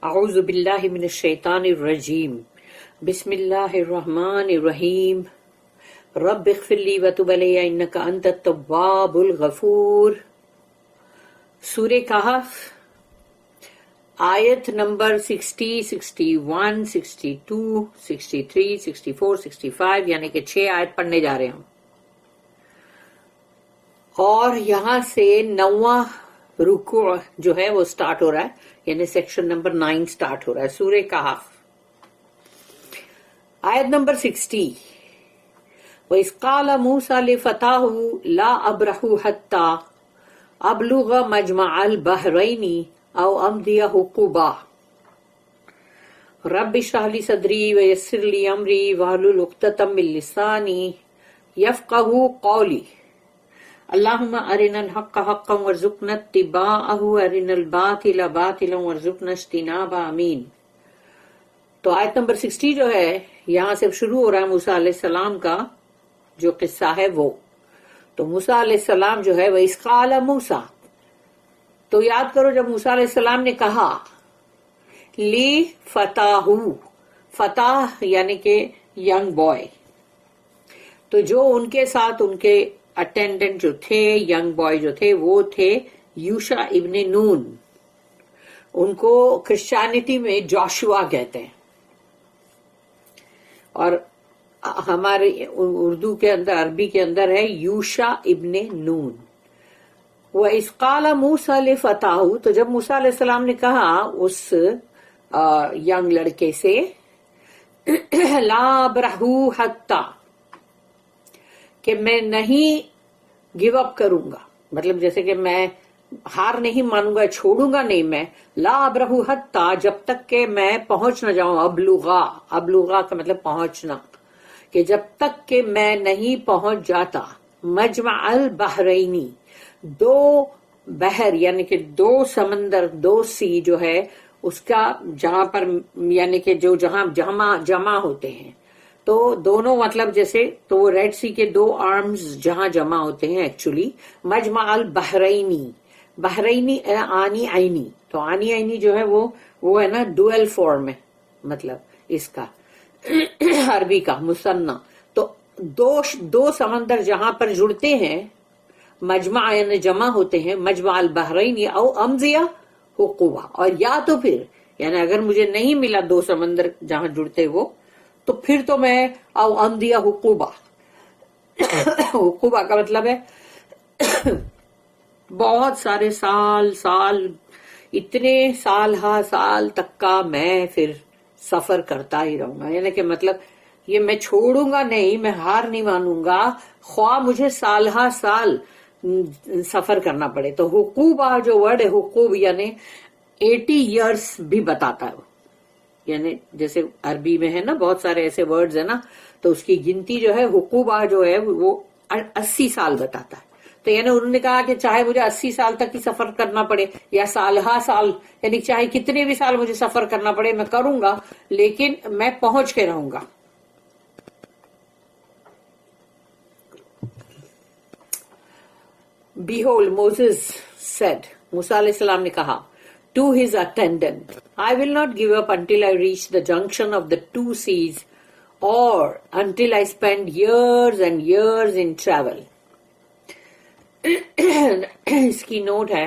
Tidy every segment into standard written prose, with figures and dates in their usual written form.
اعوذ باللہ من الشیطان الرجیم بسم اللہ الرحمن الرحیم رب اغفر لی وتب علی انک انت التواب الغفور۔ سورہ کہف آیت نمبر 60، 61، 62، 63، 64، 65 یعنی کہ 6 آیت پڑھنے جا رہے ہوں، اور یہاں سے 9واں رکوع جو ہے وہ سٹارٹ ہو رہا ہے، یعنی سیکشن نمبر 9 سٹارٹ ہو رہا ہے سورہ کہف۔ آیت نمبر 60، وَإِذْ قَالَ مُوسَىٰ لِفَتَاهُ لَا أَبْرَحُ حَتَّىٰ أَبْلُغَ مَجْمَعَ الْبَحْرَيْنِ أَوْ أَمْضِيَ حُقُبًا رَبِّ اشْرَحْ لِي صَدْرِي وَيَسِّرْ لِي أَمْرِي وَاحْلُلْ عُقْدَةً مِّن لِّسَانِي يَفْقَهُوا قَوْلِي اللہم ارنا الحق حقا وارزقنا اتباعہ ارنا الباطل باطلا وارزقنا اجتنابہ آمین۔ تو آیت نمبر 60 جو ہے یہاں سے شروع ہو رہا ہے موسیٰ علیہ السلام کا جو قصہ ہے وہ۔ تو موسیٰ علیہ السلام جو ہے وَإِذْ قَالَ مُوسَىٰ، تو یاد کرو جب موسیٰ علیہ السلام نے کہا لی فتاہ، فتح یعنی کہ ینگ بوائے، تو جو ان کے ساتھ ان کے اٹینڈنٹ جو تھے، ینگ بوائے جو تھے، وہ تھے یوشع ابن نون، ان کو کرسچینٹی میں جوشوا کہتے ہیں، اور ہمارے اردو کے اندر، عربی کے اندر ہے یوشع ابن نون۔ وَإِذْ قَالَ مُوسَىٰ لِفَتَاهُ، تو جب موسیٰ علیہ السلام نے کہا اس ینگ لڑکے سے لا ابرح حتی، کہ میں نہیں گیو اپ کروں گا، مطلب جیسے کہ میں ہار نہیں مانوں گا، چھوڑوں گا نہیں میں، لا ابرح حتی جب تک کہ میں پہنچ نہ جاؤں، ابلغا، ابلغا کا مطلب پہنچنا، کہ جب تک کہ میں نہیں پہنچ جاتا مجمع البحرینی، دو بحر یعنی کہ دو سمندر، دو سی جو ہے اس کا جہاں پر یعنی کہ جو جہاں جمع ہوتے ہیں، تو دونوں مطلب جیسے تو وہ ریڈ سی کے دو آرمز جہاں جمع ہوتے ہیں ایکچولی، مجمع البحرینی، بحرینی آنی عینی، تو آنی عینی جو ہے وہ ہے نا ڈوئل فارم ہے مطلب اس کا عربی کا مثنیٰ، تو دو سمندر جہاں پر جڑتے ہیں، مجمع یعنی جمع ہوتے ہیں، مجمع البحرینی او امضیہ حقوبہ، اور یا تو پھر یعنی اگر مجھے نہیں ملا دو سمندر جہاں جڑتے وہ، تو پھر تو میں او امضیہ حقوبہ، حقوبہ کا مطلب ہے بہت سارے سال اتنے سال تک کا میں پھر سفر کرتا ہی رہوں گا، یعنی کہ مطلب یہ میں چھوڑوں گا نہیں، میں ہار نہیں مانوں گا، خواہ مجھے سال سفر کرنا پڑے۔ تو حقوبہ جو ورڈ ہے حقوب یعنی 80 ایئرس بھی بتاتا ہے، یعنی جیسے عربی میں ہے نا بہت سارے ایسے ورڈز ہیں نا، تو اس کی گنتی جو ہے حقوبہ جو ہے وہ 80 سال بتاتا ہے۔ تو یعنی انہوں نے کہا کہ چاہے مجھے 80 سال تک ہی سفر کرنا پڑے یا سال یعنی چاہے کتنے بھی سال مجھے سفر کرنا پڑے میں کروں گا، لیکن میں پہنچ کے رہوں گا۔ Behold, Moses said, موسیٰ علیہ السلام نے کہا to his attendant, I will not give up until I reach the junction of the two seas or until I spend years and years in travel. اس کی نوٹ ہے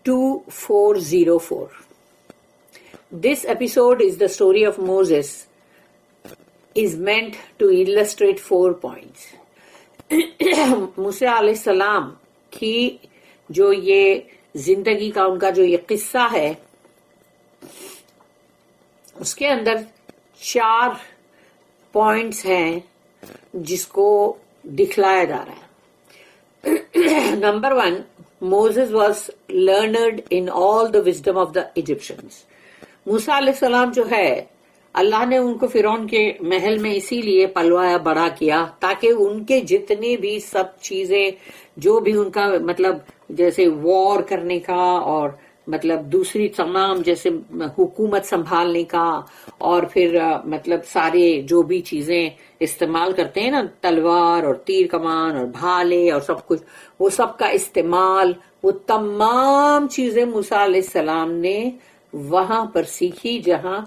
2404. This episode is the story of Moses is meant to illustrate 4 points. موسیٰ علیہ السلام کی جو یہ زندگی کا ان کا جو یہ قصہ ہے، اس کے اندر 4 پوائنٹس ہیں جس کو دکھلایا جا رہا ہے۔ Number 1، Moses was learned in all the wisdom of the Egyptians. موسیٰ علیہ السلام جو ہے اللہ نے ان کو فرعون کے محل میں اسی لیے پلوایا بڑا کیا تاکہ ان کے جتنے بھی سب چیزیں جو بھی ان کا مطلب جیسے وار کرنے کا اور مطلب دوسری تمام جیسے حکومت سنبھالنے کا اور پھر مطلب سارے جو بھی چیزیں استعمال کرتے ہیں نا، تلوار اور تیر کمان اور بھالے اور سب کچھ، وہ سب کا استعمال، وہ تمام چیزیں موسیٰ علیہ السلام نے وہاں پر سیکھی جہاں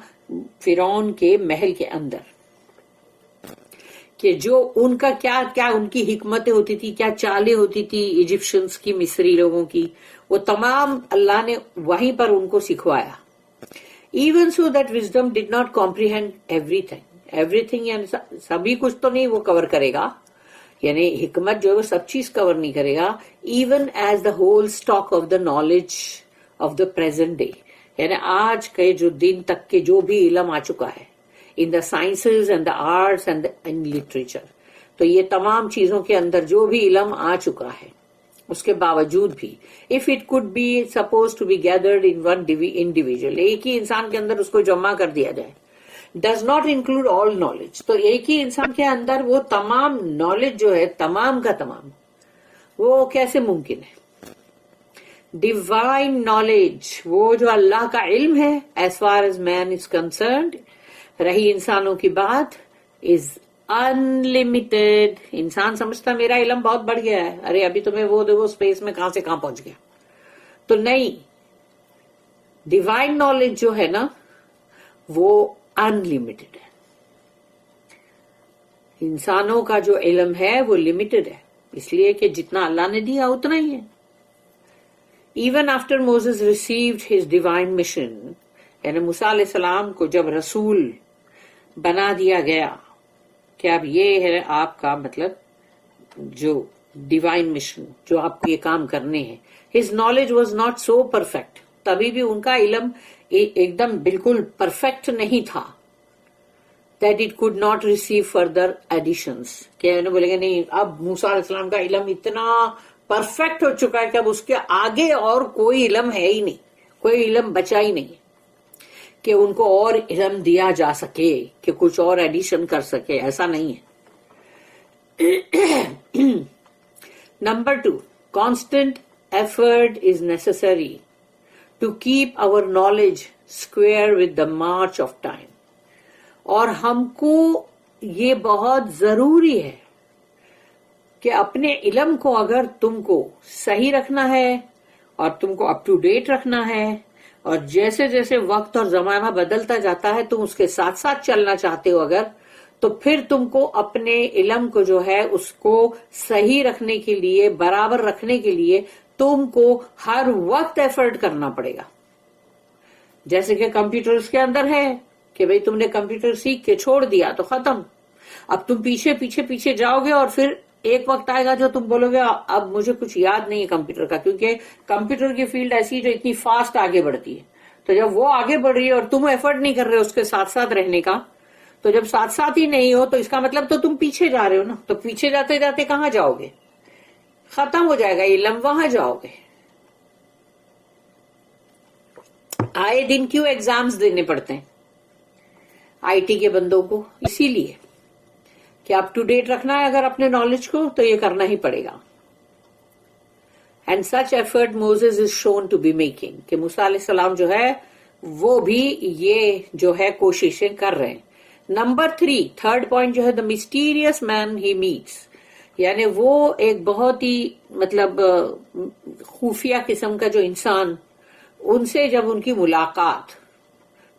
فرعون کے محل کے اندر، کہ جو ان کا کیا کیا ان کی حکمتیں ہوتی تھی، کیا چالیں ہوتی تھی ایجپشنز کی، مصری لوگوں کی، وہ تمام اللہ نے وہیں پر ان کو سکھوایا. Even so that wisdom did not comprehend ایوری تھنگ، یعنی سبھی کچھ تو نہیں وہ کور کرے گا، یعنی حکمت جو ہے وہ سب چیز کور نہیں کرے گا. Even as the whole stock of the knowledge of the present day, یعنی آج کے جو دن تک کے جو بھی علم آ چکا ہے in the sciences and the arts and in literature, تو یہ تمام چیزوں کے اندر جو بھی علم آ چکا ہے، اس کے باوجود بھی if it could be supposed to be gathered in one individual، ایک ہی انسان کے اندر اس کو جمع کر دیا جائے، does not include all knowledge، تو ایک ہی انسان کے اندر وہ تمام نالج جو ہے تمام کا تمام، وہ کیسے ممکن ہے؟ ڈیوائن نالج، وہ جو اللہ کا علم ہے as far as man is concerned، رہی انسانوں کی بات، is unlimited. انسان سمجھتا میرا علم بہت بڑھ گیا ہے، ارے ابھی تمہیں وہ دیکھو اسپیس میں کہاں سے کہاں پہنچ گیا، تو نہیں، ڈیوائن نالج جو ہے نا وہ انلمیٹڈ ہے. انسانوں کا جو علم ہے وہ لمیٹڈ ہے، اس لیے کہ جتنا اللہ نے دیا اتنا ہی ہے. Even after Moses received his divine mission, یعنی موسیٰ علیہ السلام کو جب رسول بنا دیا گیا کہ اب یہ ہے آپ کا مطلب جو ڈیوائن مشن، جو آپ کو یہ کام کرنے ہیں. His knowledge was not so perfect, تبھی بھی ان کا علم ایک دم بالکل پرفیکٹ نہیں تھا. That it could not receive further additions, کہ انہوں نے بولے گا نہیں اب موسیٰ علیہ السلام کا علم اتنا پرفیکٹ ہو چکا ہے کہ اب اس کے آگے اور کوئی علم ہے ہی نہیں، کوئی علم بچا ہی نہیں کہ ان کو اور علم دیا جا سکے، کہ کچھ اور ایڈیشن کر سکے، ایسا نہیں ہے. Number 2، constant effort is necessary to keep our knowledge square with the march of time. اور ہم کو یہ بہت ضروری ہے کہ اپنے علم کو اگر تم کو صحیح رکھنا ہے اور تم کو اپ ٹو ڈیٹ رکھنا ہے، اور جیسے جیسے وقت اور زمانہ بدلتا جاتا ہے تم اس کے ساتھ ساتھ چلنا چاہتے ہو اگر، تو پھر تم کو اپنے علم کو جو ہے اس کو صحیح رکھنے کے لیے، برابر رکھنے کے لیے تم کو ہر وقت ایفرٹ کرنا پڑے گا. جیسے کہ کمپیوٹرز کے اندر ہے کہ بھئی تم نے کمپیوٹر سیکھ کے چھوڑ دیا تو ختم، اب تم پیچھے پیچھے پیچھے جاؤ گے اور پھر ایک وقت آئے گا جو تم بولو گے اب مجھے کچھ یاد نہیں ہے کمپیوٹر کا، کیونکہ کمپیوٹر کی فیلڈ ایسی جو اتنی فاسٹ آگے بڑھتی ہے. تو جب وہ آگے بڑھ رہی ہے اور تم ایفرٹ نہیں کر رہے اس کے ساتھ ساتھ رہنے کا، تو جب ساتھ ساتھ ہی نہیں ہو تو اس کا مطلب تو تم پیچھے جا رہے ہو نا. تو پیچھے جاتے جاتے کہاں جاؤ گے؟ ختم ہو جائے گا علم، وہاں جاؤ گے. آئے دن کیوں ایگزامز دینے پڑتے ہیں آئی ٹی کے بندوں کو؟ اسی لیے کہ اپ ٹو ڈیٹ رکھنا ہے اگر اپنے نالج کو تو یہ کرنا ہی پڑے گا. And such effort Moses is shown to be making, کہ موسیٰ علیہ السلام جو ہے وہ بھی یہ جو ہے کوششیں کر رہے ہیں. نمبر 3، تھرڈ پوائنٹ جو ہے دا مسٹیریس مین ہی میٹس، یعنی وہ ایک بہت ہی مطلب خفیہ قسم کا جو انسان، ان سے جب ان کی ملاقات،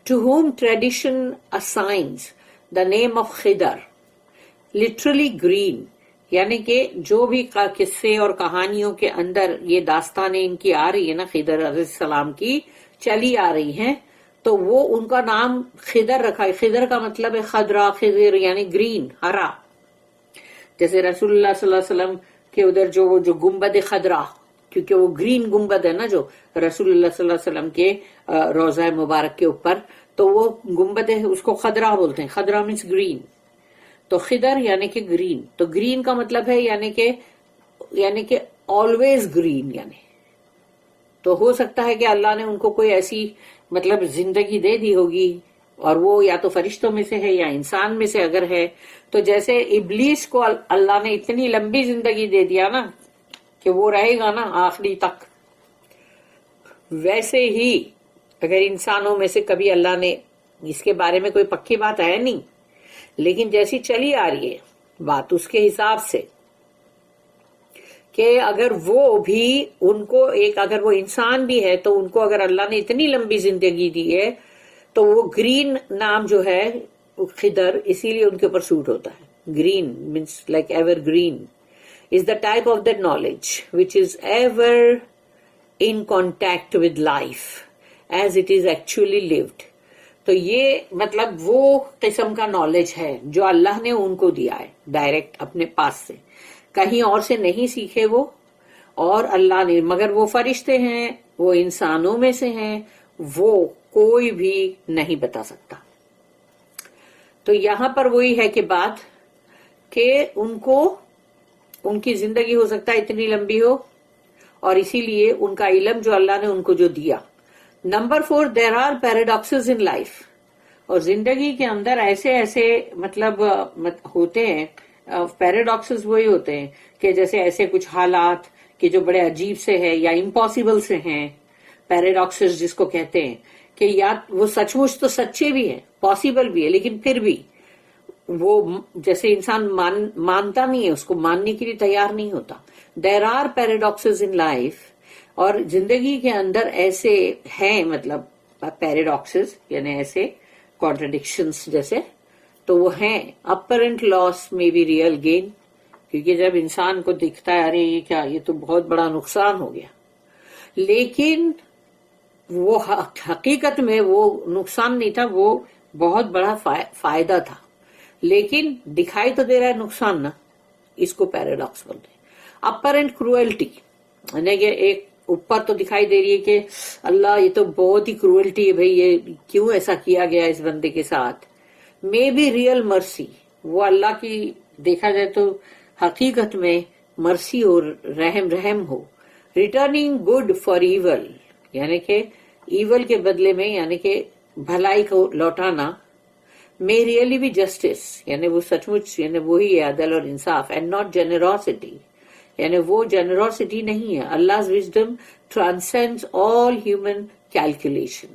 to whom tradition assigns the name of Khizr, literally green, یعنی کہ جو بھی قصے اور کہانیوں کے اندر یہ داستانیں ان کی آ رہی ہے نا، خضر علیہ السلام کی چلی آ رہی ہیں، تو وہ ان کا نام خضر رکھا ہے. خضر کا مطلب ہے خضرا، خضر یعنی گرین، ہرا. جیسے رسول اللہ صلی اللہ علیہ وسلم کے ادھر جو گنبد خضرا، کیونکہ وہ گرین گنبد ہے نا جو رسول اللہ صلی اللہ علیہ وسلم کے روضہ مبارک کے اوپر، تو وہ گنبد ہے، اس کو خضرا بولتے ہیں. خضرا مینس گرین، تو خضر یعنی کہ گرین. تو گرین کا مطلب ہے یعنی کہ آلویز گرین. یعنی تو ہو سکتا ہے کہ اللہ نے ان کو کوئی ایسی مطلب زندگی دے دی ہوگی، اور وہ یا تو فرشتوں میں سے ہے یا انسان میں سے اگر ہے، تو جیسے ابلیس کو اللہ نے اتنی لمبی زندگی دے دیا نا کہ وہ رہے گا نا آخری تک. ویسے ہی اگر انسانوں میں سے کبھی اللہ نے، اس کے بارے میں کوئی پکی بات ہے نہیں، لیکن جیسی چلی آ رہی ہے بات اس کے حساب سے کہ اگر وہ بھی ان کو اگر وہ انسان بھی ہے تو ان کو اگر اللہ نے اتنی لمبی زندگی دی ہے تو وہ گرین نام جو ہے خضر اسی لیے ان کے اوپر سوٹ ہوتا ہے. Green means like ever green is the type of that knowledge which is ever in contact with life as it is actually lived. تو یہ مطلب وہ قسم کا نالج ہے جو اللہ نے ان کو دیا ہے ڈائریکٹ اپنے پاس سے، کہیں اور سے نہیں سیکھے وہ، اور اللہ نے، مگر وہ فرشتے ہیں، وہ انسانوں میں سے ہیں، وہ کوئی بھی نہیں بتا سکتا. تو یہاں پر وہی ہے کہ بات کہ ان کو، ان کی زندگی ہو سکتا ہے اتنی لمبی ہو، اور اسی لیے ان کا علم جو اللہ نے ان کو جو دیا. Number 4 there are paradoxes in life. اور زندگی کے اندر ایسے ایسے مطلب ہوتے ہیں، پیراڈاکسز وہی ہوتے ہیں کہ جیسے ایسے کچھ حالات کہ جو بڑے عجیب سے ہیں یا امپاسبل سے ہیں. پیراڈاکسز جس کو کہتے ہیں کہ یا وہ سچ مچ تو سچے بھی ہیں، پاسبل بھی ہے، لیکن پھر بھی وہ جیسے انسان مانتا نہیں ہے، اس کو ماننے کے لیے تیار نہیں ہوتا. There are paradoxes in life. اور زندگی کے اندر ایسے ہیں مطلب پیراڈاکسز یعنی ایسے کانٹرڈکشنز جیسے، تو وہ ہیں. اپرنٹ لاس میں بھی ریئل گین، کیونکہ جب انسان کو دکھتا ہے ارے یہ کیا، یہ تو بہت بڑا نقصان ہو گیا، لیکن وہ حقیقت میں وہ نقصان نہیں تھا، وہ بہت بڑا فائدہ تھا، لیکن دکھائی تو دے رہا ہے نقصان نا، اس کو پیراڈاکس بولتے ہیں. اپرنٹ کروئلٹی یعنی کہ ایک اوپر تو دکھائی دے رہی ہے کہ اللہ یہ تو بہت ہی کروئلٹی ہے بھئی، یہ کیوں ایسا کیا گیا اس بندے کے ساتھ. مے بی ریئل مرسی، وہ اللہ کی دیکھا جائے تو حقیقت میں مرسی ہو، رحم ہو. ریٹرننگ گڈ فار ایول یعنی کہ ایول کے بدلے میں یعنی کہ بھلائی کو لوٹانا. may really be justice یعنی وہ سچ مچ یعنی وہی ہے عدل اور انصاف. اینڈ ناٹ جنرosity یعنی وہ جنرosity نہیں ہے. Allah's wisdom transcends all human calculation.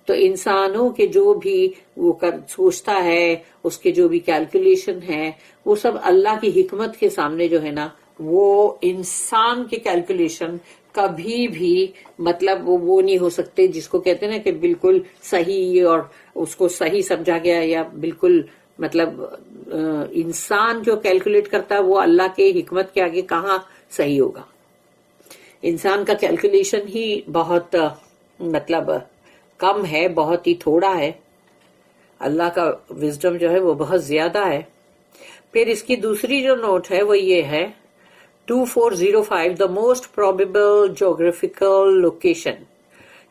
تو انسانوں کے جو بھی وہ سوچتا ہے، اس کے جو بھی کیلکولیشن ہے، وہ سب اللہ کی حکمت کے سامنے جو ہے نا، وہ انسان کے کیلکولیشن کبھی بھی مطلب وہ نہیں ہو سکتے جس کو کہتے ہیں نا کہ بالکل صحیح اور اس کو صحیح سمجھا گیا، یا بالکل مطلب انسان جو کیلکولیٹ کرتا ہے وہ اللہ کے حکمت کے آگے کہاں صحیح ہوگا. انسان کا کیلکولیشن ہی بہت مطلب کم ہے، بہت ہی تھوڑا ہے. اللہ کا وزڈم جو ہے وہ بہت زیادہ ہے. پھر اس کی دوسری جو نوٹ ہے وہ یہ ہے 2405 the most probable geographical location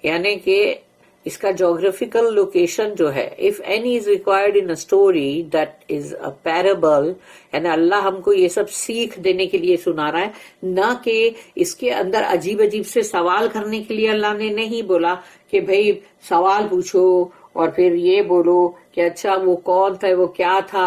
یعنی کہ اس کا جغرافیکل لوکیشن جو ہے if any is required in a story that is a parable یعنی اللہ ہم کو یہ سب سیکھ دینے کے لیے سنا رہا ہے، نہ کہ اس کے اندر عجیب عجیب سے سوال کرنے کے لیے اللہ نے نہیں بولا کہ بھئی سوال پوچھو اور پھر یہ بولو کہ اچھا وہ کون تھا، وہ کیا تھا،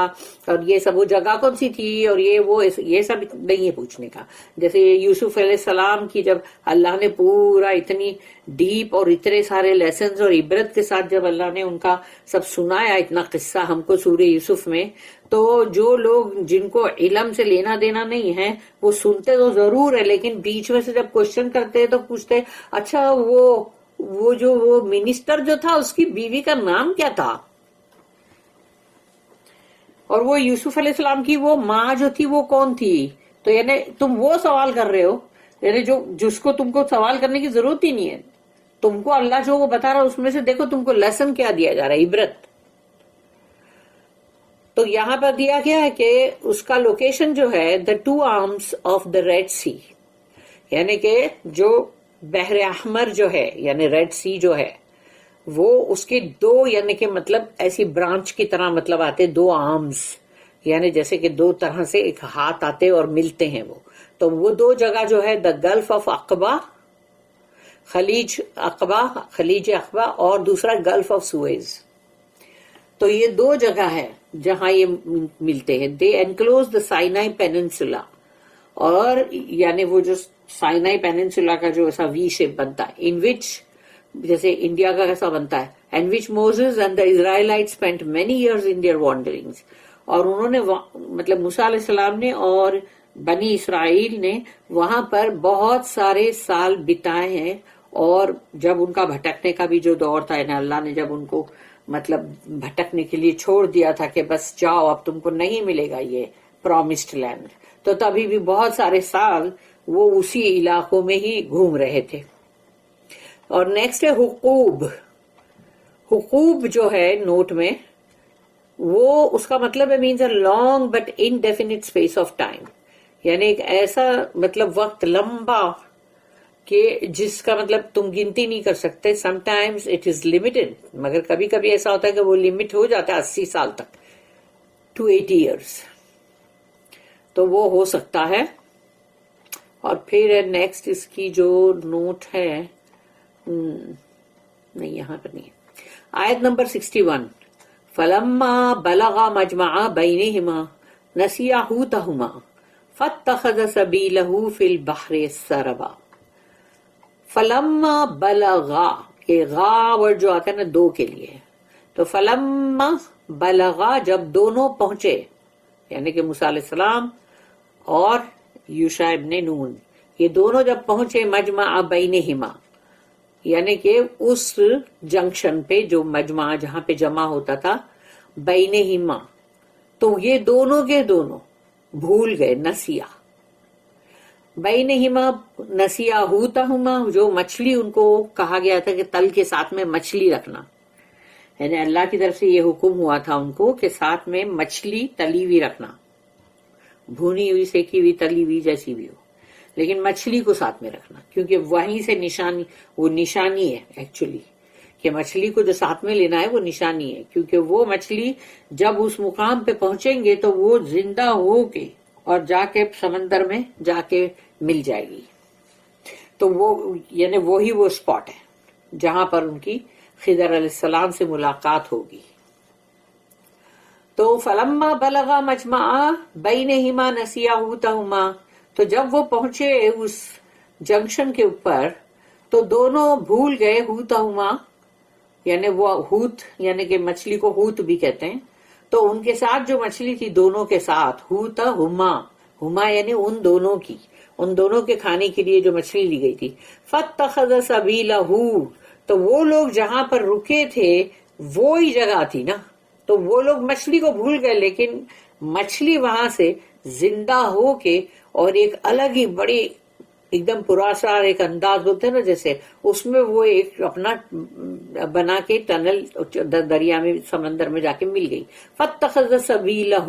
اور یہ سب وہ جگہ کون سی تھی، اور یہ سب نہیں ہے پوچھنے کا. جیسے یوسف علیہ السلام کی جب اللہ نے پورا اتنی ڈیپ اور اتنے سارے لیسنز اور عبرت کے ساتھ جب اللہ نے ان کا سب سنایا اتنا قصہ ہم کو سورہ یوسف میں، تو جو لوگ جن کو علم سے لینا دینا نہیں ہے وہ سنتے تو ضرور ہے، لیکن بیچ میں سے جب کوشچن کرتے ہیں تو پوچھتے اچھا وہ جو وہ منسٹر جو تھا اس کی بیوی کا نام کیا تھا، اور وہ یوسف علیہ السلام کی وہ ماں جو تھی وہ کون تھی. تو یعنی تم وہ سوال کر رہے ہو یعنی جس کو تم کو سوال کرنے کی ضرورت ہی نہیں ہے. تم کو اللہ جو وہ بتا رہا ہے اس میں سے دیکھو تم کو لیسن کیا دیا جا رہا ہے، عبرت. تو یہاں پر دیا گیا ہے کہ اس کا لوکیشن جو ہے the 2 arms of the Red Sea یعنی کہ جو بحر احمر جو ہے یعنی ریڈ سی جو ہے وہ اس کے 2 یعنی کہ مطلب ایسی برانچ کی طرح مطلب آتے 2 آرمز یعنی جیسے کہ 2 طرح سے ایک ہاتھ آتے اور ملتے ہیں وہ. تو وہ 2 جگہ جو ہے دا گلف آف عقبہ، خلیج عقبہ اور دوسرا گلف آف سویز. تو یہ 2 جگہ ہے جہاں یہ ملتے ہیں. دے انکلوز دا سائنائی پیننسولا اور یعنی وہ جو سائنائی پیننسولا کا جو ایسا وی شیپ بنتا ہے ان وچ جیسے انڈیا کا کیسا بنتا ہے, and which Moses and the Israelite spent many years in their wanderings, اور انہوں نے مطلب موسیٰ علیہ السلام نے اور بنی اسرائیل نے وہاں پر بہت سارے سال بتائے ہیں, اور جب ان کا بھٹکنے کا بھی جو دور تھا, یعنی اللہ نے جب ان کو مطلب بھٹکنے کے لیے چھوڑ دیا تھا کہ بس جاؤ اب تم کو نہیں ملے گا یہ پرومسڈ لینڈ, تو تبھی بھی بہت سارے سال وہ اسی علاقوں میں ہی گھوم رہے تھے. اور نیکسٹ ہے حقوب. حقوب جو ہے نوٹ میں, وہ اس کا مطلب ہے means a long but indefinite space of time, یعنی ایک ایسا مطلب وقت لمبا کہ جس کا مطلب تم گنتی نہیں کر سکتے. Some times it is limited, مگر کبھی کبھی ایسا ہوتا ہے کہ وہ لمٹ ہو جاتا ہے 80 سال تک, ٹو 80 ایئرس, تو وہ ہو سکتا ہے. اور پھر نیکسٹ اس کی جو نوٹ ہے, نہیں یہاں پر نہیں ہے, آیت نمبر 61, فلما بلغا مجمع بینہما نسیا حوتہما فاتخذ سبیلہ فی البحر سربا. فلما بلغا, یہ غا ورڈ جو آتا ہے نا دو کے لیے, تو فلما بلغا جب دونوں پہنچے, یعنی کہ موسیٰ علیہ السلام اور یوشع ابن نون, یہ دونوں جب پہنچے مجمع بینہما, یعنی کہ اس جنکشن پہ جو مجمع جہاں پہ جمع ہوتا تھا, بینہما, تو یہ دونوں کے دونوں بھول گئے, نسیا. بینہما نسیا حوتہما, جو مچھلی ان کو کہا گیا تھا کہ تل کے ساتھ میں مچھلی رکھنا, یعنی اللہ کی طرف سے یہ حکم ہوا تھا ان کو کہ ساتھ میں مچھلی تلی ہوئی رکھنا, بھونی ہوئی سیکی ہوئی تلی ہوئی جیسی بھی ہو, لیکن مچھلی کو ساتھ میں رکھنا, کیونکہ وہیں سے نشانی, وہ نشانی ہے ایکچولی, کہ مچھلی کو جو ساتھ میں لینا ہے وہ نشانی ہے, کیونکہ وہ مچھلی جب اس مقام پہ پہنچیں گے تو وہ زندہ ہو کے اور جا کے سمندر میں جا کے مل جائے گی. تو وہ یعنی وہی وہ اسپاٹ ہے جہاں پر ان کی خضر علیہ السلام سے ملاقات ہوگی. تو فلما بلغا مجمع بینہما نسیا حوتہما, تو جب وہ پہنچے اس جنکشن کے اوپر تو دونوں بھول گئے حوتہما, یعنی وہ حوت یعنی کہ مچھلی کو حوت بھی کہتے ہیں, تو ان کے ساتھ جو مچھلی تھی دونوں کے ساتھ, حوتہما, ہما یعنی ان دونوں کی, ان دونوں کے کھانے کے لیے جو مچھلی لی گئی تھی. فاتخذ سبیلہ, تو وہ لوگ جہاں پر رکے تھے وہی جگہ تھی نا, تو وہ لوگ مچھلی کو بھول گئے, لیکن مچھلی وہاں سے زندہ ہو کے اور ایک الگ ہی بڑی ایک دم پراسرار ایک انداز بولتے ہیں نا جیسے, اس میں وہ ایک اپنا بنا کے ٹنل دریا میں سمندر میں جا کے مل گئی. فاتخذ سبیلہ,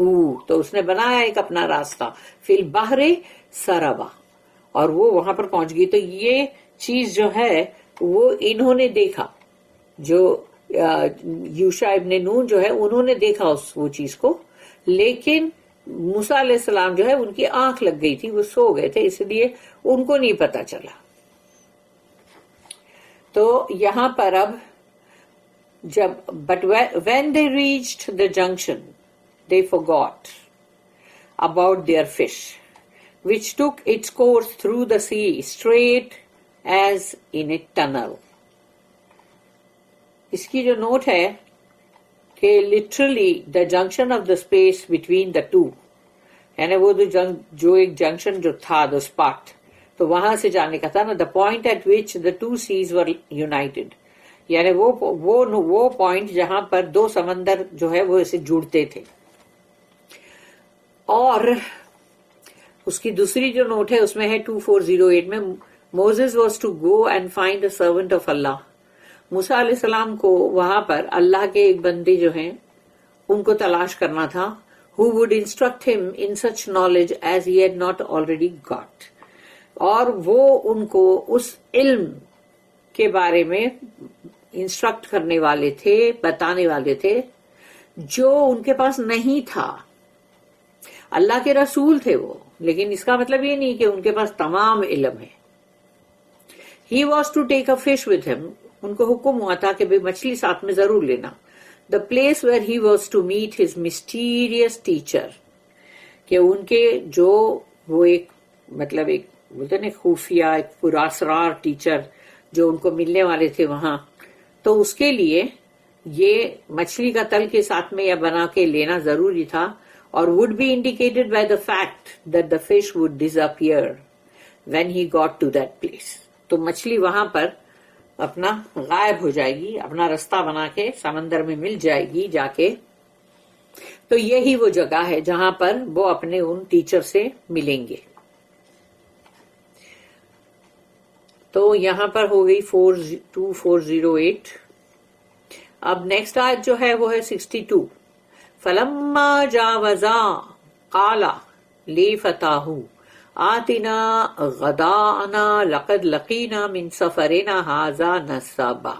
تو اس نے بنایا ایک اپنا راستہ, فی البحر سربا, اور وہ وہاں پر پہنچ گئی. تو یہ چیز جو ہے وہ انہوں نے دیکھا, جو یوشع ابن نون جو ہے انہوں نے دیکھا وہ چیز کو, لیکن موسیٰ علیہ السلام جو ہے ان کی آنکھ لگ گئی تھی, وہ سو گئے تھے, اس لیے ان کو نہیں پتا چلا. تو یہاں پر اب جب but when they reached the junction they forgot about their fish which took its course through the sea straight as in a tunnel. اس کی جو نوٹ ہے کہ literally the junction of the space between the two, یعنی وہ جو ایک junction جو تھا, the spot, تو وہاں سے جانے کا تھا نا, the point at which the two seas were united, یعنی وہ پوائنٹ جہاں پر دو سمندر جو ہے وہ اسے جڑتے تھے. اور اس کی دوسری جو نوٹ ہے اس میں ہے 2408 میں, Moses was to go and find a servant of Allah. موسیٰ علیہ السلام کو وہاں پر اللہ کے ایک بندے جو ہیں ان کو تلاش کرنا تھا, who would instruct him in such knowledge as he had not already got. اور وہ ان کو اس علم کے بارے میں انسٹرکٹ کرنے والے تھے, بتانے والے تھے جو ان کے پاس نہیں تھا. اللہ کے رسول تھے وہ, لیکن اس کا مطلب یہ نہیں کہ ان کے پاس تمام علم ہے. He was to take a fish with him. ان کو حکم ہوا تھا کہ بھئی مچھلی ساتھ میں ضرور لینا. The place where he was to meet his mysterious teacher. کہ ان کے جو وہ ایک مطلب ایک بولتے نا خفیہ ایک پراسرار ٹیچر جو ان کو ملنے والے تھے وہاں، تو اس کے لیے یہ مچھلی کا تل کے ساتھ میں یا بنا کے لینا ضروری تھا، اور would be indicated by the fact that the fish would disappear when he got to that place. تو مچھلی وہاں پر اپنا غائب ہو جائے گی، اپنا رستہ بنا کے سمندر میں مل جائے گی جا کے. تو یہی وہ جگہ ہے جہاں پر وہ اپنے ان ٹیچر سے ملیں گے. تو یہاں پر ہو گئی 2408. اب نیکسٹ آیت جو ہے وہ ہے 62. فلما جاوزا قال لفتاه آتنا غداءنا لقد لقينا من سفرنا هذا نصبا.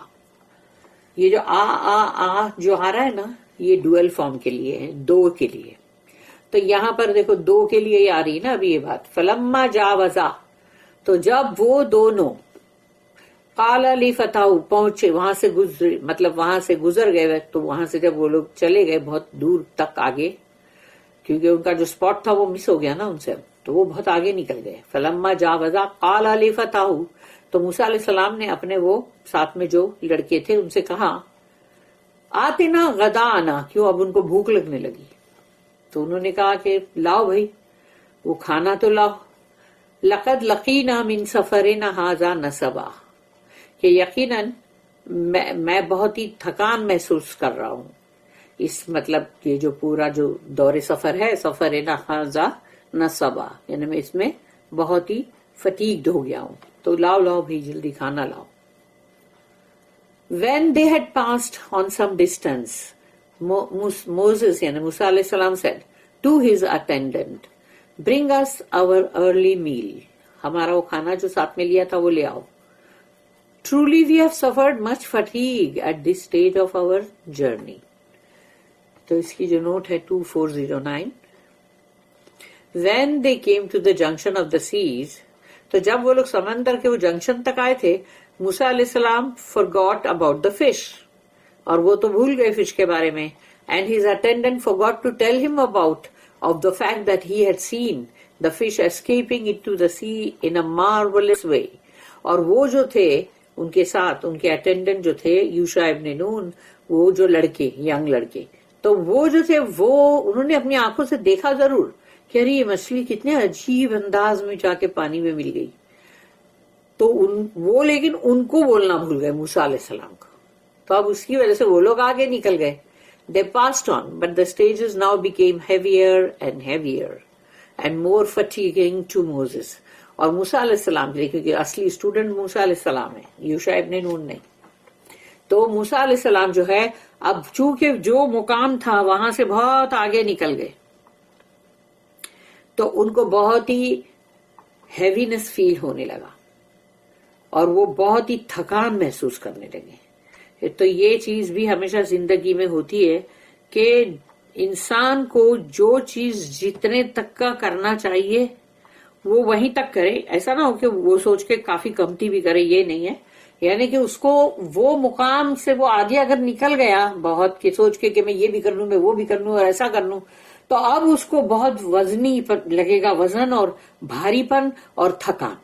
یہ جو آ جو آ رہا ہے نا، یہ ڈوئل فارم کے لیے ہے، دو کے لیے. تو یہاں پر دیکھو دو کے لیے ہی آ رہی نا ابھی یہ بات. فلما جاوزا، تو جب وہ دونوں قال لفتاه پہنچے، وہاں سے گزر، مطلب وہاں سے گزر گئے، تو وہاں سے جب وہ لوگ چلے گئے بہت دور تک آگے، کیونکہ ان کا جو سپاٹ تھا وہ مس ہو گیا نا ان سے، تو وہ بہت آگے نکل گئے. فلما جاوزا قال لفتاه، تو موسیٰ علیہ السلام نے اپنے وہ ساتھ میں جو لڑکے تھے ان سے کہا آتنا غداءنا، کیوں اب ان کو بھوک لگنے لگی. تو انہوں نے کہا کہ لاؤ بھائی وہ کھانا تو لاؤ. لقد لقینا من سفرنا هذا نصبا، کہ یقیناً میں بہت ہی تھکان محسوس کر رہا ہوں. اس مطلب یہ جو پورا جو دور سفر ہے، سفرنا هذا نصبا، یعنی میں اس میں بہت ہی فٹیگڈ ہو گیا ہوں. تو لاؤ لاؤ بھائی جلدی کھانا لاؤ. When they had passed on some distance, Moses یعنی موسیٰ علیہ السلام said to his attendant, bring us our early meal. ہمارا وہ کھانا جو ساتھ میں لیا تھا وہ لے آؤ. Truly we have suffered much fatigue at this stage of our journey. تو اس کی جو نوٹ ہے 2409. When they came to the junction of the seas, تو جب وہ لوگ سمندر کے وہ جنکشن تک آئے تھے، موسیٰ علیہ السلام forgot about the fish، اور وہ تو بھول گئے فش کے بارے میں. And his attendant forgot to tell him about of the fact that he had seen the fish escaping into the sea in a marvelous way. اور وہ جو تھے ان کے ساتھ، ان کے اٹینڈنٹ جو تھے یوشع ابن نون، وہ جو لڑکے، ینگ لڑکے، تو وہ جو تھے وہ انہوں نے اپنی آنکھوں سے دیکھا ضرور کہ ارے یہ مچھلی کتنے عجیب انداز میں جا کے پانی میں مل گئی. تو وہ لیکن ان کو بولنا بھول گئے موسیٰ علیہ السلام کو. تو اب اس کی وجہ سے وہ لوگ آگے نکل گئے. They passed on, but the stages now became heavier and heavier and more fatiguing to Moses. اور موسیٰ علیہ السلام کے لیے، کیونکہ اصلی اسٹوڈنٹ موسیٰ علیہ السلام ہے، یوشع ابن نون نہیں. تو موسیٰ علیہ السلام جو ہے اب چونکہ جو مقام تھا وہاں سے بہت آگے نکل گئے، تو ان کو بہت ہی ہیوینس فیل ہونے لگا اور وہ بہت ہی تھکان محسوس کرنے لگے. تو یہ چیز بھی ہمیشہ زندگی میں ہوتی ہے کہ انسان کو جو چیز جتنے تک کا کرنا چاہیے وہ وہیں تک کرے. ایسا نہ ہو کہ وہ سوچ کے کافی کمتی بھی کرے، یہ نہیں ہے. یعنی کہ اس کو وہ مقام سے وہ آگے اگر نکل گیا بہت کہ سوچ کے کہ میں یہ بھی کر لوں، میں وہ بھی کر لوں اور ایسا کر لوں، تو اب اس کو بہت وزنی لگے گا، وزن اور بھاری پن اور تھکان.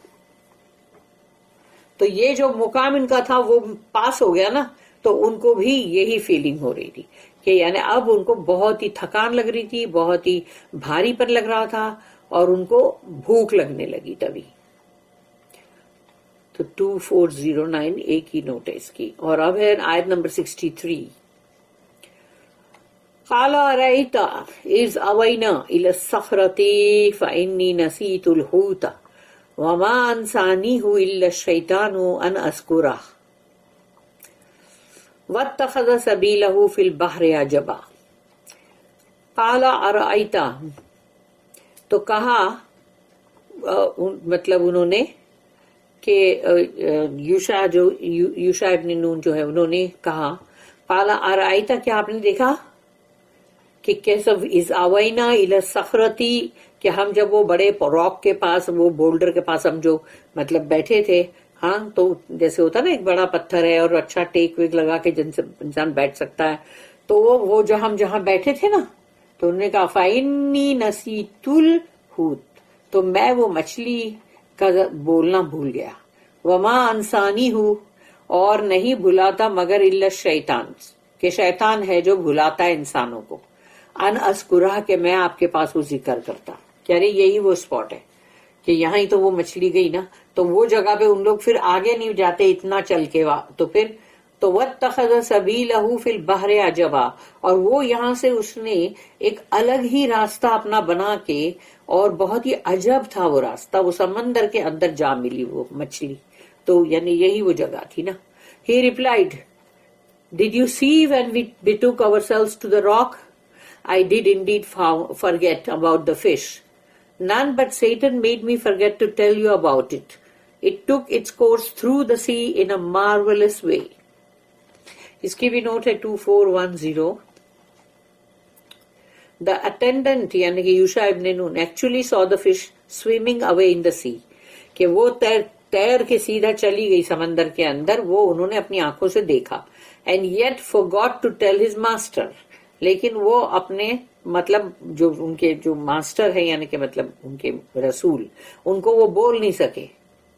تو یہ جو مقام ان کا تھا وہ پاس ہو گیا نا، تو ان کو بھی یہی فیلنگ ہو رہی تھی کہ یعنی اب ان کو بہت ہی تھکان لگ رہی تھی، بہت ہی بھاری پن لگ رہا تھا اور ان کو بھوک لگنے لگی تبھی. تو 2409 ایک ہی نوٹ ہے اس کی. اور اب ہے آیت نمبر 63. قال أرأيت إذ أوينا إلى الصخرة فإني نسيت الحوت وما أنسانيه إلا الشيطان أن أذكره واتخذ سبيله في البحر عجبا. قال أرأيت، تو کہا مطلب انہوں نے کہ یوشع ابن نون جو ہے انہوں نے کہا قال أرأيت، کیا آپ نے دیکھا کہ کیسے از اوینا الی الصخرتی، کہ ہم جب وہ بڑے راک کے پاس، وہ بولڈر کے پاس ہم جو مطلب بیٹھے تھے، ہاں تو جیسے ہوتا نا ایک بڑا پتھر ہے اور اچھا ٹیک ویک لگا کے جن سے انسان بیٹھ سکتا ہے، تو وہ جو ہم جہاں بیٹھے تھے نا، تو انہوں نے کہا فَإِنِّي نَسِيتُ الْحُوتَ، تو میں وہ مچھلی کا بولنا بھول گیا. وما انسانی ہوں، اور نہیں بھلاتا مگر الا الشیطان، کہ شیطان ہے جو بھلاتا ہے انسانوں کو، ان اذکرہ، کہ میں آپ کے پاس وہ ذکر کرتا. کہہ رہے یہی وہ اسپاٹ ہے کہ یہاں ہی تو وہ مچھلی گئی نا، تو وہ جگہ پہ ان لوگ پھر آگے نہیں جاتے اتنا چل کے، تو پھر تو واتخذ سبیلہ فی البحر عجبا، اور وہ یہاں سے اس نے ایک الگ ہی راستہ اپنا بنا کے، اور بہت ہی عجب تھا وہ راستہ، وہ سمندر کے اندر جا ملی وہ مچھلی. تو یعنی یہی وہ جگہ تھی نا. He replied, Did you see when we betook ourselves to the rock? I did indeed forget about the fish. None but Satan made me forget to tell you about it. It took its course through the sea in a marvelous way. اس کی بھی note ہے 2410. The attendant یعنی کہ یوشع ابن نون actually saw the fish swimming away in the sea. کہ وہ تیر کے سیدھا چلی گئی سمندر کے اندر، وہ انہوں نے اپنی آنکھوں سے دیکھا. And yet forgot to tell his master. لیکن وہ اپنے مطلب جو ان کے جو ماسٹر ہے یعنی کہ مطلب ان کے رسول، ان کو وہ بول نہیں سکے،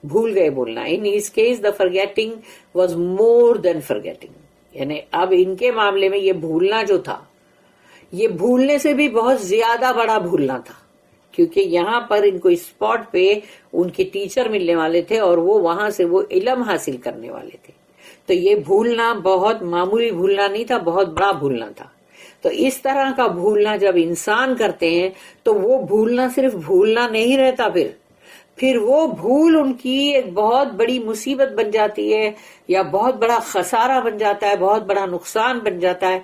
بھول گئے بولنا. In his case the forgetting was more than forgetting. یعنی اب ان کے معاملے میں یہ بھولنا جو تھا، یہ بھولنے سے بھی بہت زیادہ بڑا بھولنا تھا، کیونکہ یہاں پر ان کو اسپاٹ پہ ان کے ٹیچر ملنے والے تھے اور وہ وہاں سے وہ علم حاصل کرنے والے تھے. تو یہ بھولنا بہت معمولی بھولنا نہیں تھا، بہت بڑا بھولنا تھا. تو اس طرح کا بھولنا جب انسان کرتے ہیں تو وہ بھولنا صرف بھولنا نہیں رہتا، پھر وہ بھول ان کی ایک بہت بڑی مصیبت بن جاتی ہے، یا بہت بڑا خسارہ بن جاتا ہے، بہت بڑا نقصان بن جاتا ہے،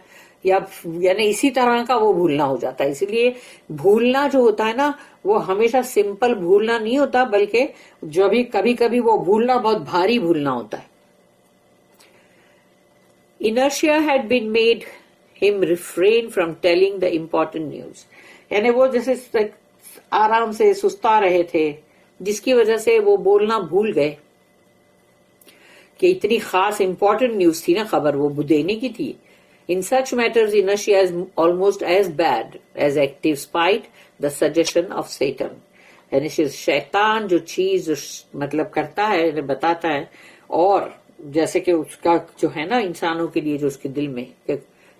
یا یعنی اسی طرح کا وہ بھولنا ہو جاتا ہے. اس لیے بھولنا جو ہوتا ہے نا وہ ہمیشہ سمپل بھولنا نہیں ہوتا، بلکہ جو بھی کبھی کبھی وہ بھولنا بہت بھاری بھولنا ہوتا ہے. Inertia had been made him refrain from telling the important news. یعنی وہ جیسے آرام سے سستا رہے تھے، جس کی وجہ سے وہ بولنا بھول گئے کہ اتنی خاص امپورٹنٹ نیوز تھی نا، خبر وہ دینے کی تھی. In such matters inertia is almost as bad as active spite, the suggestion of Satan. یعنی شیطان جو چیز مطلب کرتا ہے بتاتا ہے، اور جیسے کہ اس کا جو ہے نا انسانوں کے لیے جو اس کے دل میں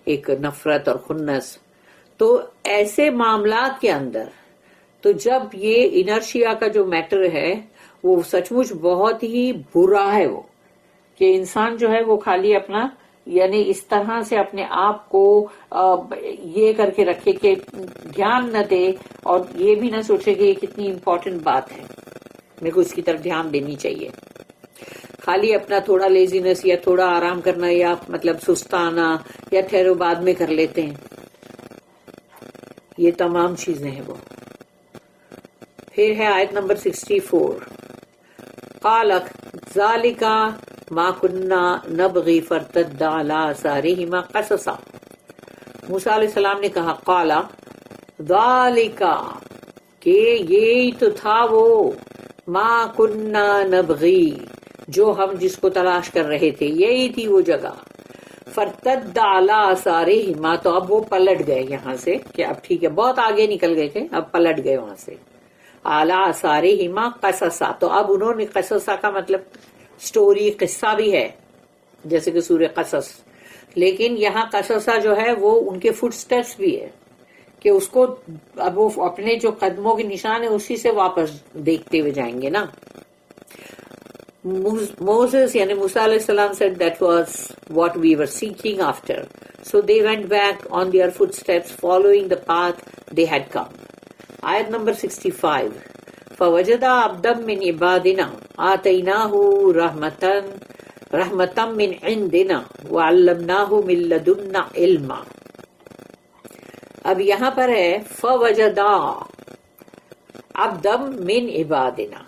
ایک نفرت اور خنس، تو ایسے معاملات کے اندر تو جب یہ انرشیا کا جو میٹر ہے وہ سچ مچ بہت ہی برا ہے، وہ کہ انسان جو ہے وہ خالی اپنا یعنی اس طرح سے اپنے آپ کو یہ کر کے رکھے کہ دھیان نہ دے، اور یہ بھی نہ سوچے کہ یہ کتنی امپورٹنٹ بات ہے، میرے کو اس کی طرف دھیان دینی چاہیے. خالی اپنا تھوڑا لیزینس یا تھوڑا آرام کرنا یا مطلب سستانا یا ٹھہرو بعد میں کر لیتے ہیں، یہ تمام چیزیں ہیں وہ. پھر ہے آیت نمبر 64. قال ذالک ما کنا نبغی فارتد علی آثارہما قصصا. موسیٰ علیہ السلام نے کہا قال ذالک، کہ یہی تو تھا وہ، ما کنا نبغی، جو ہم جس کو تلاش کر رہے تھے، یہی تھی وہ جگہ. فرتد علی آثارہما، تو اب وہ پلٹ گئے یہاں سے، کہ اب ٹھیک ہے بہت آگے نکل گئے تھے، اب پلٹ گئے وہاں سے. اعلی آثارہما قصصا، تو اب انہوں نے قصصا کا مطلب سٹوری، قصہ بھی ہے جیسے کہ سورہ قصص، لیکن یہاں قصصا جو ہے وہ ان کے فٹ سٹیپس بھی ہے، کہ اس کو اب وہ اپنے جو قدموں کے نشان ہے اسی سے واپس دیکھتے ہوئے جائیں گے نا. Moses یعنی موسیٰ علیہ السلام said that was what we were seeking after. So they went back on their footsteps following the path they had come. آیت نمبر 65. فوجد عبدا من عبادنا آتیناہ رحمتا من عندنا وعلمناہ من لدنا علما. اب یہاں پر ہے فوجدا عبدا من عبادنا،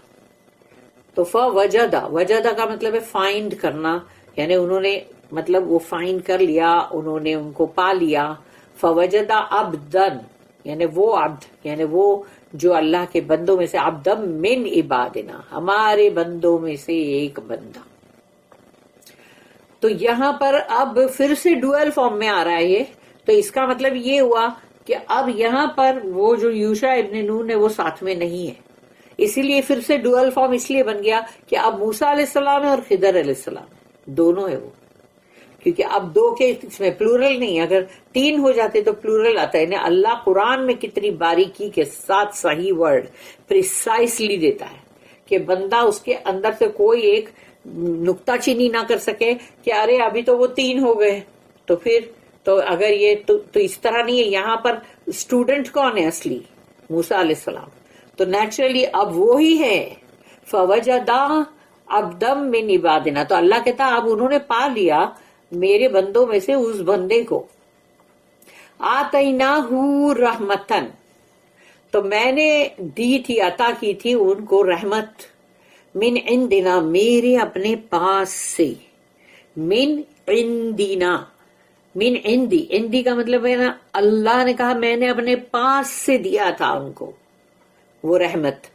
تو فوجدا، وجدہ کا مطلب ہے فائنڈ کرنا، یعنی انہوں نے مطلب وہ فائنڈ کر لیا، انہوں نے ان کو پا لیا. فوجدا عبدن یعنی وہ عبد، یعنی وہ جو اللہ کے بندوں میں سے، عبدم من عبادنا، ہمارے بندوں میں سے ایک بندہ. تو یہاں پر اب پھر سے ڈوئل فارم میں آ رہا ہے یہ، تو اس کا مطلب یہ ہوا کہ اب یہاں پر وہ جو یوشع ابن نون ہے وہ ساتھ میں نہیں ہے، اسی لیے پھر سے ڈوئل فارم اس لیے بن گیا کہ اب موسیٰ علیہ السلام ہے اور خضر علیہ السلام دونوں ہے وہ، کیونکہ اب دو کے اس میں پلورل نہیں، اگر تین ہو جاتے تو پلورل آتا ہے. یعنی اللہ قرآن میں کتنی باریکی کے ساتھ صحیح ورڈ پریسائسلی دیتا ہے کہ بندہ اس کے اندر سے کوئی ایک نکتہ چینی نہ کر سکے کہ ارے ابھی تو وہ تین ہو گئے، تو پھر تو اگر یہ تو اس طرح نہیں ہے. یہاں پر اسٹوڈنٹ کون ہے اصلی؟ موسیٰ علیہ السلام. تو نیچرلی اب وہی ہے فوجدا عبدم من عبادنا، تو اللہ کہتا اب انہوں نے پا لیا میرے بندوں میں سے اس بندے کو. آتیناہ رحمتن، تو میں نے دی تھی، عطا کی تھی ان کو رحمت، من عندنا، میرے اپنے پاس سے، من عندنا، من عندی، عندی کا مطلب ہے نا اللہ نے کہا میں نے اپنے پاس سے دیا تھا ان کو وہ رحمت.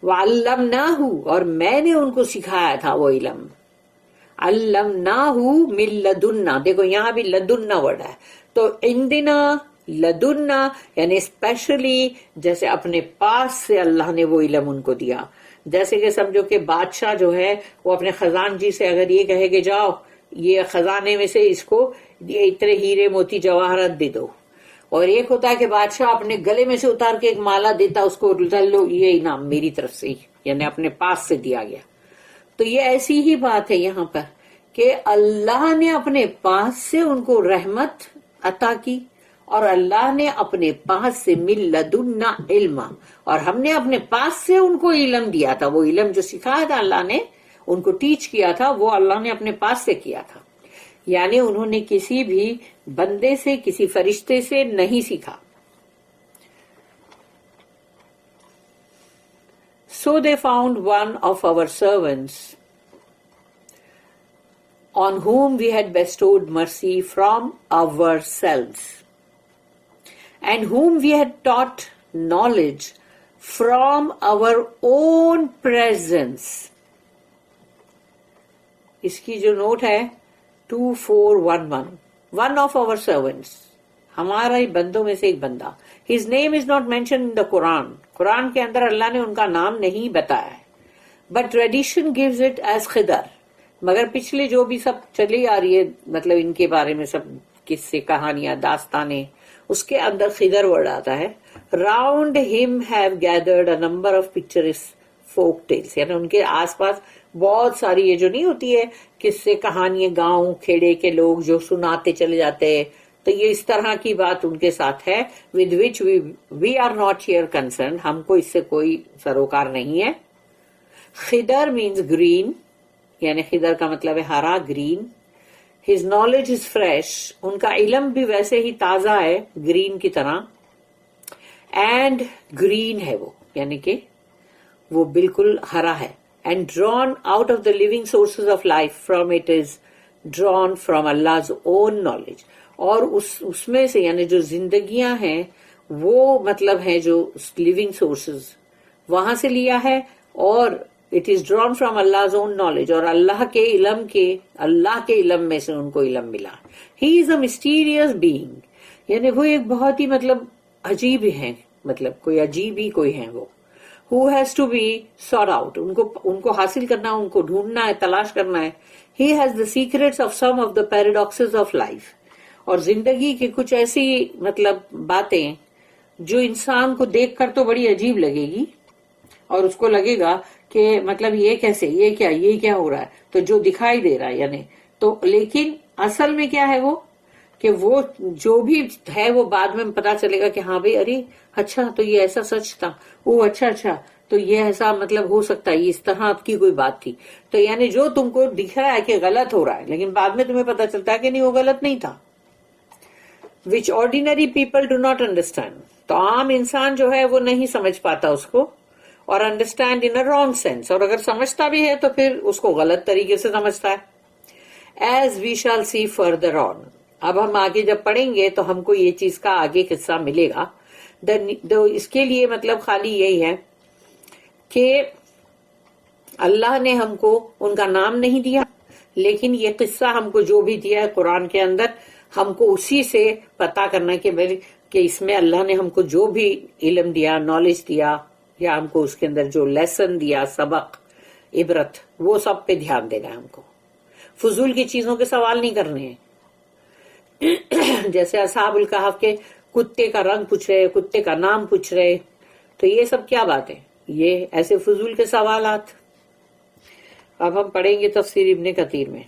وعلمناہ، اور میں نے ان کو سکھایا تھا وہ علم. علمناہ من لدنا، دیکھو یہاں بھی لدنا ورڈ ہے. تو عندنا لدنا یعنی اسپیشلی جیسے اپنے پاس سے اللہ نے وہ علم ان کو دیا. جیسے کہ سمجھو کہ بادشاہ جو ہے وہ اپنے خزانچی سے اگر یہ کہے کہ جاؤ یہ خزانے میں سے اس کو یہ اتنے ہیرے موتی جواہرات دے دو، اور ایک ہوتا ہے کہ بادشاہ اپنے گلے میں سے اتار کے ایک مالا دیتا اس کو، لو یہ انعام میری طرف سے، یعنی اپنے پاس سے دیا گیا. تو یہ ایسی ہی بات ہے یہاں پر کہ اللہ نے اپنے پاس سے ان کو رحمت عطا کی، اور اللہ نے اپنے پاس سے من لدنا علما، اور ہم نے اپنے پاس سے ان کو علم دیا تھا. وہ علم جو سکھایا تھا اللہ نے ان کو ٹیچ کیا تھا وہ اللہ نے اپنے پاس سے کیا تھا. یعنی انہوں نے کسی بھی بندے سے کسی فرشتے سے نہیں سیکھا. So they found one of our servants on whom we had bestowed mercy from ourselves, and whom we had taught knowledge from our own presence. اس کی جو نوٹ ہے 2411، one of our servants، ہمارے بندوں میں سے ایک بندہ. His name is not mentioned in the Quran. قرآن کے اندر اللہ نے ان کا نام نہیں بتایا ہے. But tradition gives it as خضر. مگر پچھلے جو بھی سب چلی آ رہی ہے مطلب ان کے بارے میں سب قصے کہانیاں داستانیں، اس کے اندر خضر ورڈ آتا ہے. Round him have gathered a number of picturesque folk tales، یعنی ان کے آس پاس بہت ساری یہ جو نہیں ہوتی ہے قصے کہانیاں گاؤں کھیڑے کے لوگ جو سناتے چلے جاتے ہیں، تو یہ اس طرح کی بات ان کے ساتھ ہے. with which we are not here concerned، ہم کو اس سے کوئی سروکار نہیں ہے. خضر means green، یعنی خضر کا مطلب ہے ہرا، green. his knowledge is fresh، ان کا علم بھی ویسے ہی تازہ ہے گرین کی طرح. and green ہے وہ، یعنی کہ وہ بالکل ہرا ہے. and drawn out of the living sources of life، from it is drawn from Allah's own knowledge، اور اس میں سے یعنی جو زندگیاں ہیں وہ مطلب ہے جو living sources وہاں سے لیا ہے، اور it is drawn from Allah's own knowledge، اور اللہ کے علم میں سے ان کو علم ملا. he is a mysterious being، یعنی وہ ایک بہت ہی مطلب عجیب ہے، مطلب کوئی عجیب ہی کوئی ہے وہ. who has to be sought out، ان کو حاصل کرنا، ان کو ڈھونڈنا ہے، تلاش کرنا ہے. he has the secrets of some of the paradoxes of life، اور زندگی کی کچھ ایسی مطلب باتیں جو انسان کو دیکھ کر تو بڑی عجیب لگے گی، اور اس کو لگے گا کہ مطلب یہ کیسے، یہ کیا ہو رہا ہے، تو جو دکھائی دے رہا ہے یعنی تو، لیکن اصل میں کیا ہے وہ کہ وہ جو بھی ہے وہ بعد میں پتا چلے گا کہ ہاں بھائی ارے اچھا تو یہ ایسا سچ تھا، وہ اچھا تو یہ ایسا مطلب ہو سکتا ہے، یہ اس طرح آپ کی کوئی بات تھی. تو یعنی جو تم کو دکھ رہا ہے کہ غلط ہو رہا ہے لیکن بعد میں تمہیں پتا چلتا ہے کہ نہیں وہ غلط نہیں تھا. which ordinary people do not understand، تو عام انسان جو ہے وہ نہیں سمجھ پاتا اس کو، اور understand in a wrong sense، اور اگر سمجھتا بھی ہے تو پھر اس کو غلط طریقے سے سمجھتا ہے. as we shall see further on، اب ہم آگے جب پڑھیں گے تو ہم کو یہ چیز کا آگے قصہ ملے گا. اس کے لیے مطلب خالی یہی ہے کہ اللہ نے ہم کو ان کا نام نہیں دیا، لیکن یہ قصہ ہم کو جو بھی دیا ہے قرآن کے اندر ہم کو اسی سے پتا کرنا کہ اس میں اللہ نے ہم کو جو بھی علم دیا، نالج دیا، یا ہم کو اس کے اندر جو لیسن دیا، سبق، عبرت، وہ سب پہ دھیان دینا ہے ہم کو. فضول کی چیزوں کے سوال نہیں کرنے ہیں. جیسے اصحاب الکہف کے کتے کا رنگ پوچھ رہے، کتے کا نام پوچھ رہے، تو یہ سب کیا بات ہے؟ یہ ایسے فضول کے سوالات. اب ہم پڑھیں گے تفسیر ابن کثیر میں.